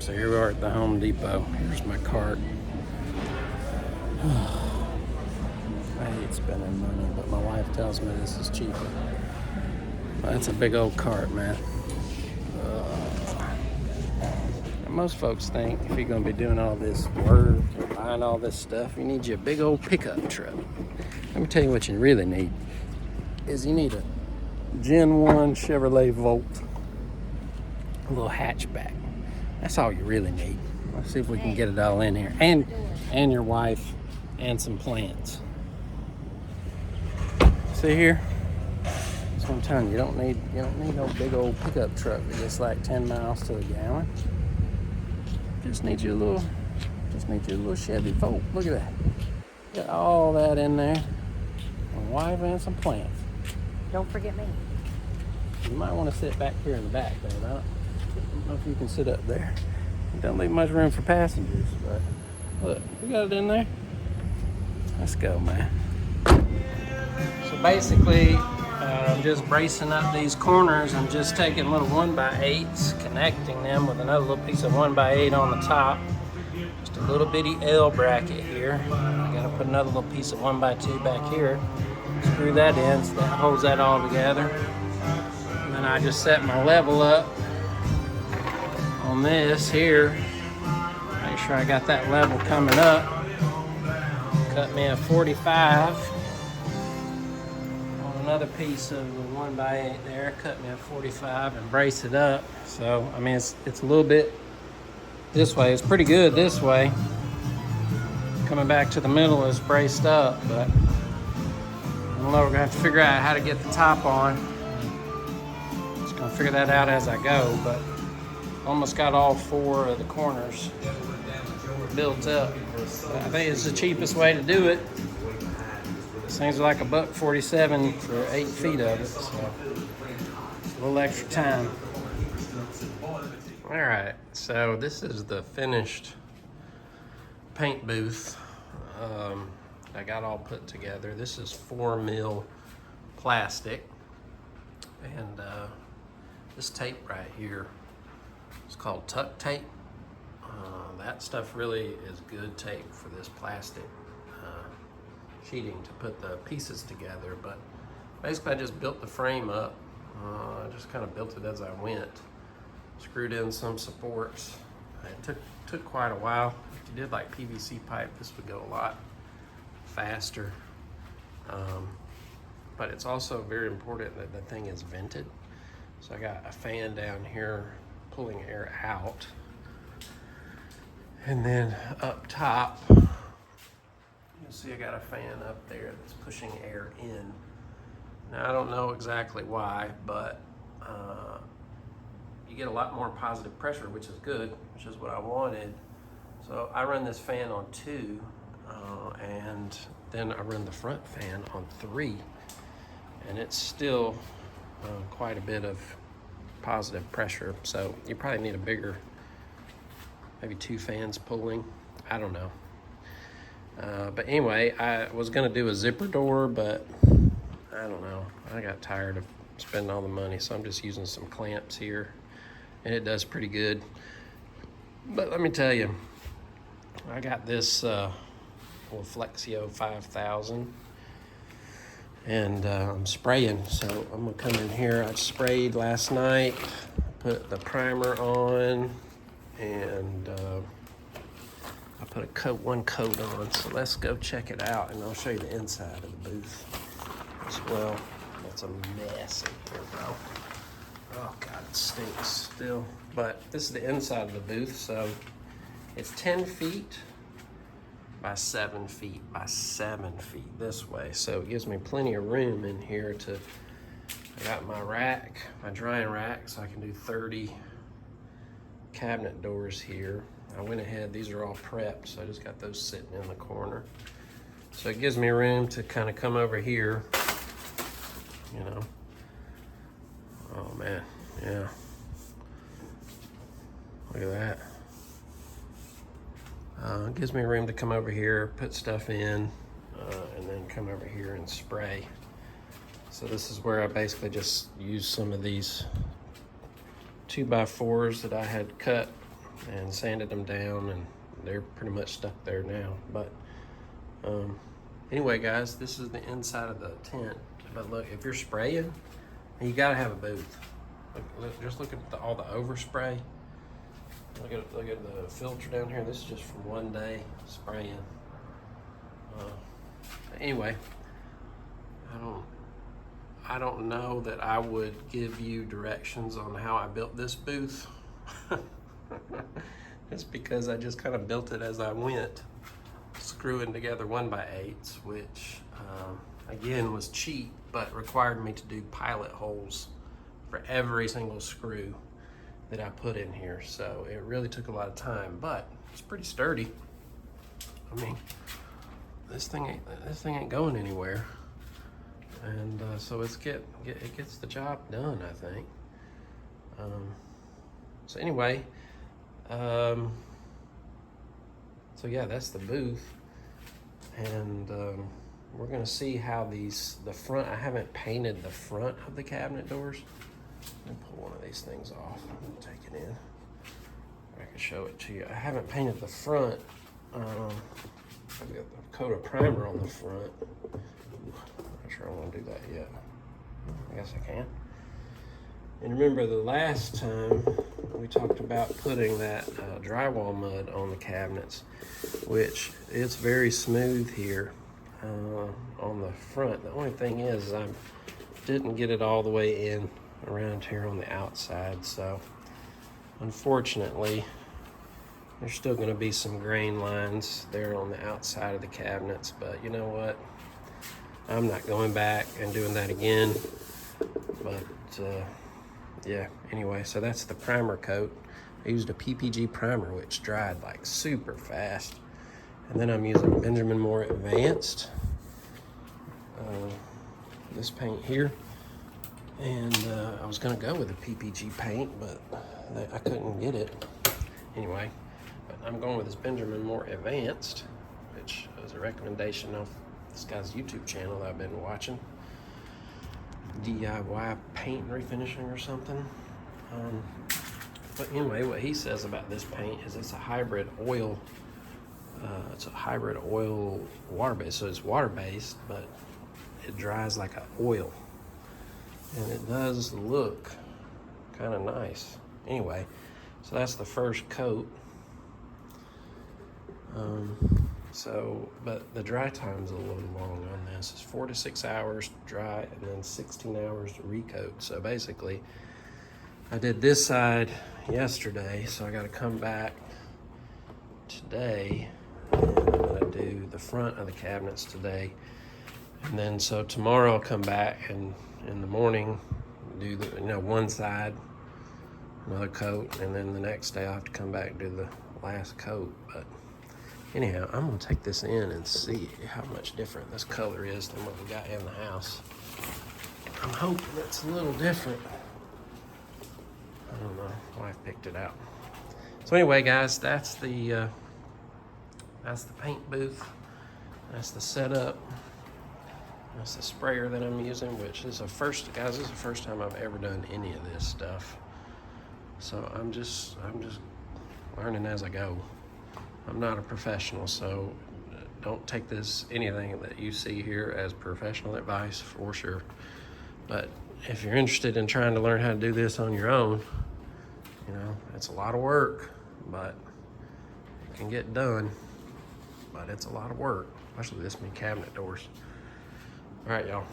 So here we are at the Home Depot. Here's my cart. I hate spending money, but my wife tells me this is cheaper. That's a big old cart, man. And most folks think if you're gonna be doing all this work and buying all this stuff, you need you a big old pickup truck. Let me tell you what you really need is you need a Gen 1 Chevrolet Volt, a little hatchback. That's all you really need. Let's see if we can get it all in here. And your wife and some plants. See here? That's what I'm telling you. You don't need no big old pickup truck that gets like 10 miles to the gallon. Just need you a little Chevy Volt. Look at that. Got all that in there. My wife and some plants. Don't forget me. You might want to sit back here in the back, babe. I don't know if you can sit up there. It don't leave much room for passengers, but look, we got it in there. Let's go, man. So basically, I'm just bracing up these corners. I'm just taking little 1x8s, connecting them with another little piece of 1x8 on the top. Just a little bitty L bracket here. I gotta put another little piece of 1x2 back here. Screw that in so that holds that all together. And then I just set my level up on this here. Make sure I got that level coming up. Cut me a 45 on another piece of the 1x8 there. Cut me a 45 and brace it up. So I mean it's a little bit this way. It's pretty good this way. Coming back to the middle is braced up, but I don't know, we're gonna have to figure out how to get the top on. Just gonna figure that out as I go, but almost got all 4 of the corners built up. I think it's the cheapest way to do it. These things are like $1.47 for 8 feet of it, so it's a little extra time. All right, so this is the finished paint booth. I got all put together. This is 4 mil plastic, and this tape right here is called tuck tape. That stuff really is good tape for this plastic sheeting to put the pieces together, but basically I just built the frame up. I just kind of built it as I went. Screwed in some supports. It took quite a while. If you did like PVC pipe, this would go a lot faster. But it's also very important that the thing is vented. So I got a fan down here pulling air out. And then up top, you'll see I got a fan up there that's pushing air in. Now I don't know exactly why, but you get a lot more positive pressure, which is good, which is what I wanted. So I run this fan on 2, and then I run the front fan on 3, and it's still quite a bit of positive pressure. So you probably need a bigger, maybe 2 fans pulling, I don't know. But anyway, I was gonna do a zipper door, but I don't know. I got tired of spending all the money, so I'm just using some clamps here, and it does pretty good. But let me tell you, I got this little Flexio 5000, and I'm spraying. So I'm gonna come in here. I sprayed last night, put the primer on, and I put one coat on. So let's go check it out, and I'll show you the inside of the booth as well. It's a mess in here, bro. Oh God, it stinks still. But this is the inside of the booth. So it's 10 feet by 7 feet by 7 feet this way. So it gives me plenty of room in here to, I got my rack, my drying rack, so I can do 30 cabinet doors here. I went ahead, these are all prepped, so I just got those sitting in the corner. So it gives me room to kind of come over here, you know. Oh man, yeah. Look at that. It gives me room to come over here, put stuff in, and then come over here and spray. So this is where I basically just use some of these 2x4s that I had cut and sanded them down, and they're pretty much stuck there now. But anyway, guys, this is the inside of the tent. But look, if you're spraying, you gotta have a booth. Just look at all the overspray. Look at the filter down here. This is just from one day spraying. Anyway, I don't know that I would give you directions on how I built this booth. It's because I just kind of built it as I went, screwing together 1x8s, which again was cheap, but required me to do pilot holes for every single screw that I put in here. So it really took a lot of time, but it's pretty sturdy. I mean, this thing ain't going anywhere, and so it gets the job done, I think. So anyway, so yeah, that's the booth, and we're gonna see how the front. I haven't painted the front of the cabinet doors. Let me pull one of these things off and take it in. I can show it to you. I haven't painted the front. I've got a coat of primer on the front. Not sure I want to do that yet. I guess I can. And remember the last time we talked about putting that drywall mud on the cabinets, which it's very smooth here on the front. The only thing is I didn't get it all the way in around here on the outside, so unfortunately there's still going to be some grain lines there on the outside of the cabinets, but you know what, I'm not going back and doing that again. But yeah, anyway, so that's the primer coat. I used a PPG primer which dried like super fast, and then I'm using Benjamin Moore Advanced, this paint here. And I was gonna go with the PPG paint, but I couldn't get it. Anyway, but I'm going with this Benjamin Moore Advanced, which is a recommendation of this guy's YouTube channel that I've been watching. DIY paint and refinishing or something. But anyway, what he says about this paint is it's a hybrid oil. It's a hybrid oil water based, so it's water based, but it dries like an oil. And it does look kind of nice. Anyway, so that's the first coat. But the dry time's a little long on this. It's 4 to 6 hours dry and then 16 hours to recoat. So basically, I did this side yesterday, so I got to come back today. And I'm gonna do the front of the cabinets today. And then so tomorrow I'll come back and in the morning do the one side, another coat, and then the next day I'll have to come back and do the last coat. But anyhow, I'm gonna take this in and see how much different this color is than what we got in the house. I'm hoping it's a little different. I don't know, wife picked it out. So anyway, guys, that's the paint booth. That's the setup. That's the sprayer that I'm using, which is this is the first time I've ever done any of this stuff. So I'm just learning as I go. I'm not a professional, so don't take anything that you see here as professional advice for sure. But if you're interested in trying to learn how to do this on your own, it's a lot of work, but it can get done. But it's a lot of work, especially this many cabinet doors. All right, y'all.